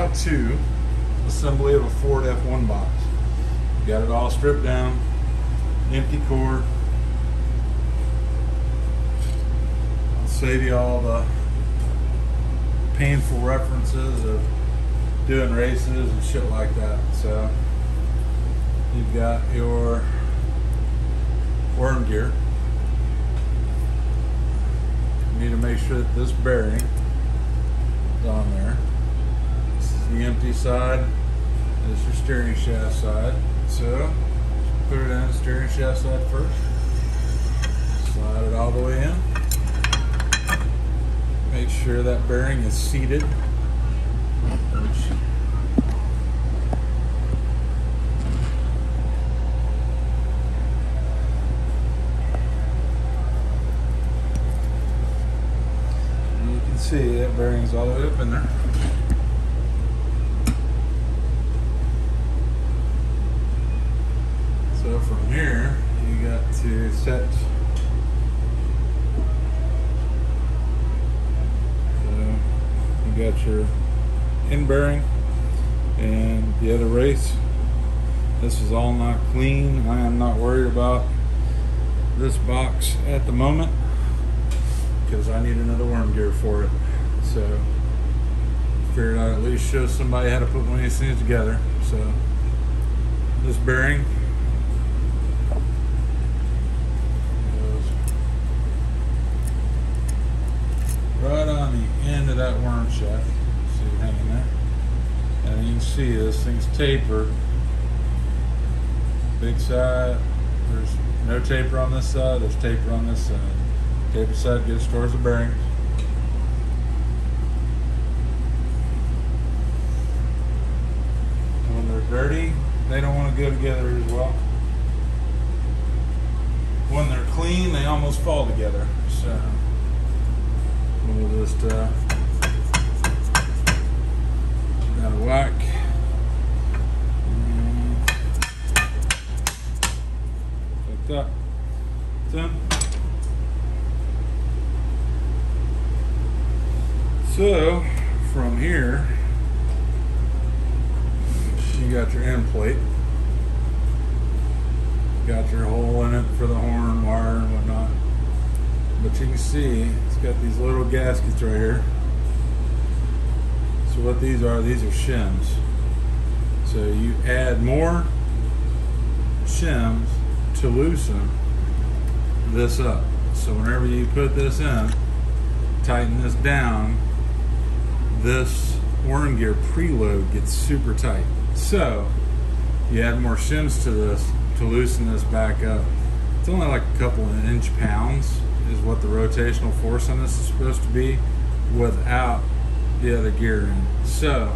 how-to assembly of a Ford F1 box. Got it all stripped down, empty cord. I'll save you all the painful references of doing races and shit like that. So you've got your worm gear. You need to make sure that this bearing is on there. This is the empty side. This is your steering shaft side. So put it on the steering shaft side first. Slide it all the way in. Make sure that bearing is seated. You can see that bearing's all the way up in there. So from here, you got to set. So you got your end bearing and the other race. This is all not clean. I am not worried about this box at the moment because I need another worm gear for it. So figured I'd at least show somebody how to put one of these things together. So this bearing right on the end of that worm shaft. See it hanging there? And you can see this thing's tapered. Big side. There's no taper on this side. There's taper on this side. Taper side goes towards the bearings. When they're dirty, they don't want to go together as well. When they're clean, they almost fall together. So we'll just got a whack. Like that. Done. So from here, you got your end plate. Got your hole in it for the horn wire and whatnot. But you can see it's got these little gaskets right here. So what these are shims. So you add more shims to loosen this up. So whenever you put this in, tighten this down, this worm gear preload gets super tight. So you add more shims to this to loosen this back up. It's only like a couple of inch-pounds is what the rotational force on this is supposed to be without the other gear in. So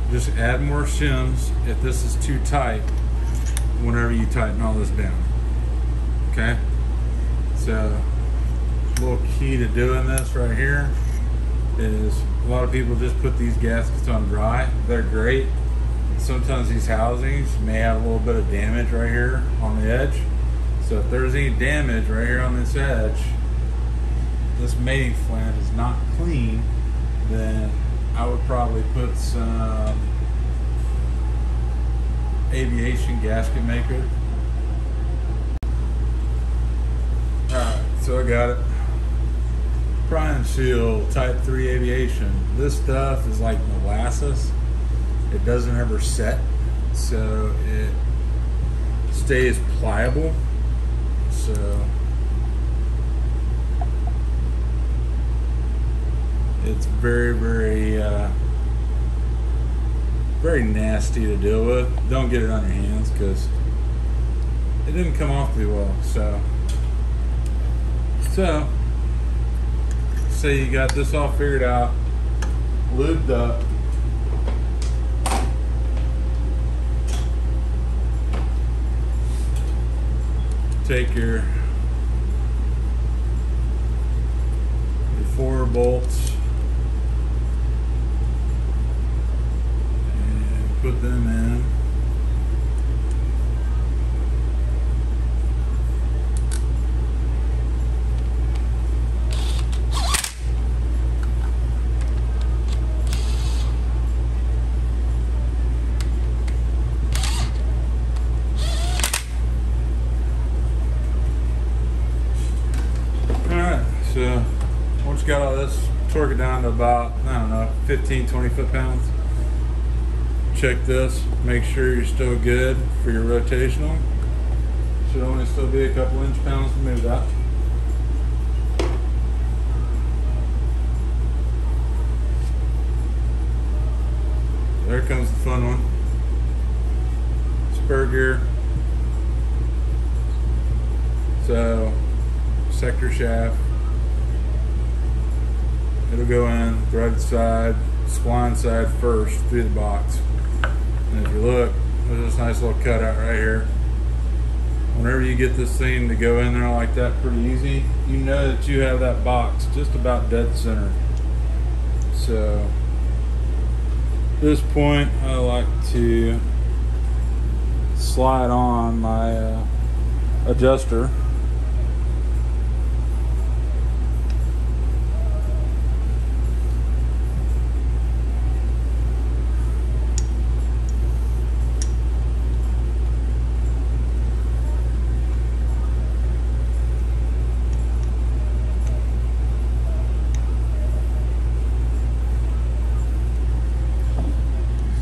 just add more shims if this is too tight whenever you tighten all this down. Okay? So a little key to doing this right here is a lot of people just put these gaskets on dry. They're great. Sometimes these housings may have a little bit of damage right here on the edge. So if there's any damage right here on this edge, this mating flange is not clean, then I would probably put some aviation gasket maker. Alright, so I got it. Prime Seal Type 3 Aviation. This stuff is like molasses. It doesn't ever set, so it stays pliable. So it's very, very, very nasty to deal with. Don't get it on your hands because it didn't come off too well. So say you got this all figured out, lubed up. Take your 4 bolts and put them in. down to about, I don't know, 15, 20 foot-pounds. Check this, make sure you're still good for your rotational. Should only still be a couple inch-pounds to move that. There comes the fun one. Spur gear. So, sector shaft. It'll go in threaded side, spline side first through the box. And if you look, there's this nice little cutout right here. Whenever you get this thing to go in there like that pretty easy, you know that you have that box just about dead center. So at this point, I like to slide on my adjuster.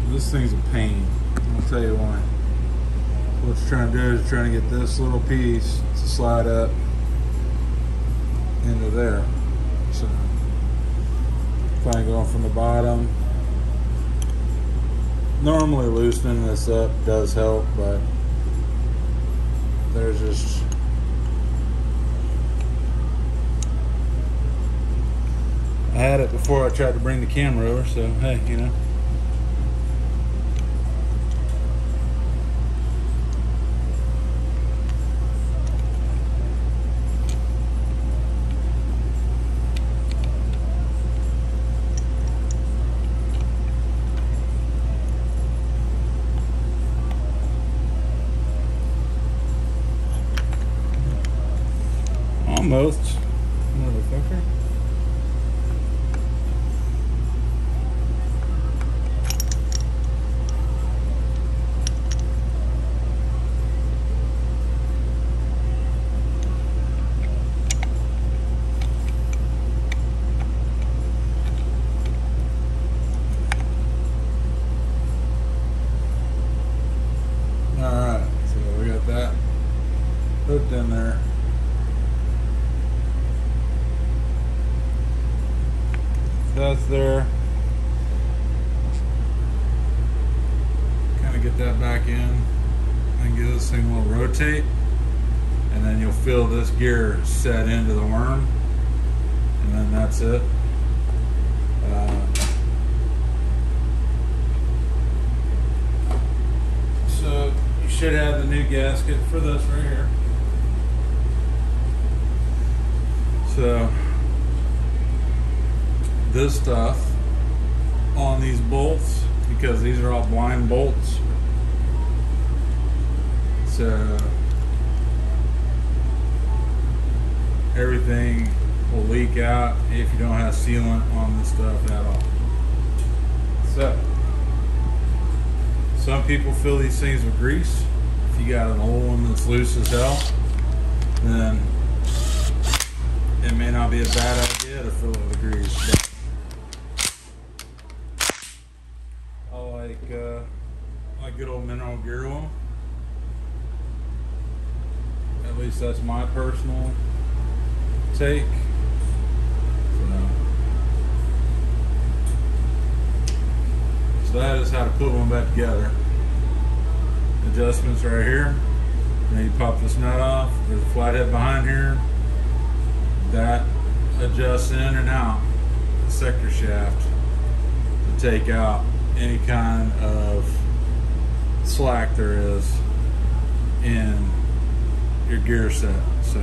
This thing's a pain, I'll tell you why. What you're trying to do is trying to get this little piece to slide up into there. So if I go from the bottom, normally loosening this up does help, but there's just I had it before I tried to bring the camera over, so hey, you know. Almost, motherfucker. All right, so we got that hooked in there. That's there. Kind of get that back in and give this thing a little rotate, and then you'll feel this gear set into the worm, and then that's it. So you should have the new gasket for this right here. So this stuff on these bolts, because these are all blind bolts, so everything will leak out if you don't have sealant on this stuff at all. So some people fill these things with grease. If you got an old one that's loose as hell, then it may not be a bad idea to fill it with grease. But like good old mineral gear oil. At least that's my personal take. So that is how to put one back together. Adjustments right here. And then you pop this nut off. There's a flathead behind here. That adjusts in and out the sector shaft to take out any kind of slack there is in your gear set. So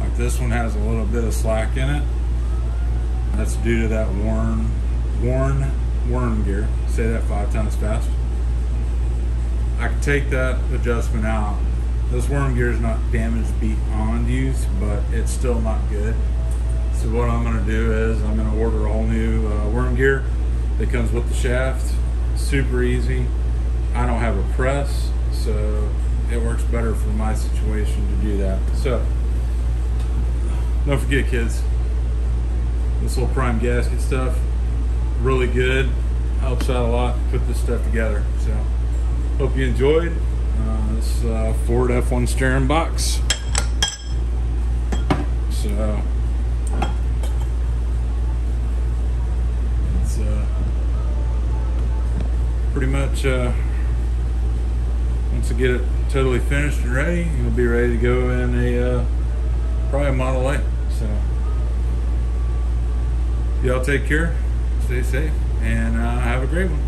like this one has a little bit of slack in it. That's due to that worn worm gear. Say that 5 times fast. I can take that adjustment out. This worm gear is not damaged beyond use, but it's still not good. So what I'm going to do is I'm going to order a whole new worm gear that comes with the shaft. Super easy. I don't have a press, so it works better for my situation to do that. So don't forget, kids, This little prime gasket stuff, really good. Helps out a lot to put this stuff together. So, hope you enjoyed this Ford F1 steering box. So, it's pretty much once I get it totally finished and ready, it'll be ready to go in a probably a Model 8. So, y'all take care, stay safe, and have a great one.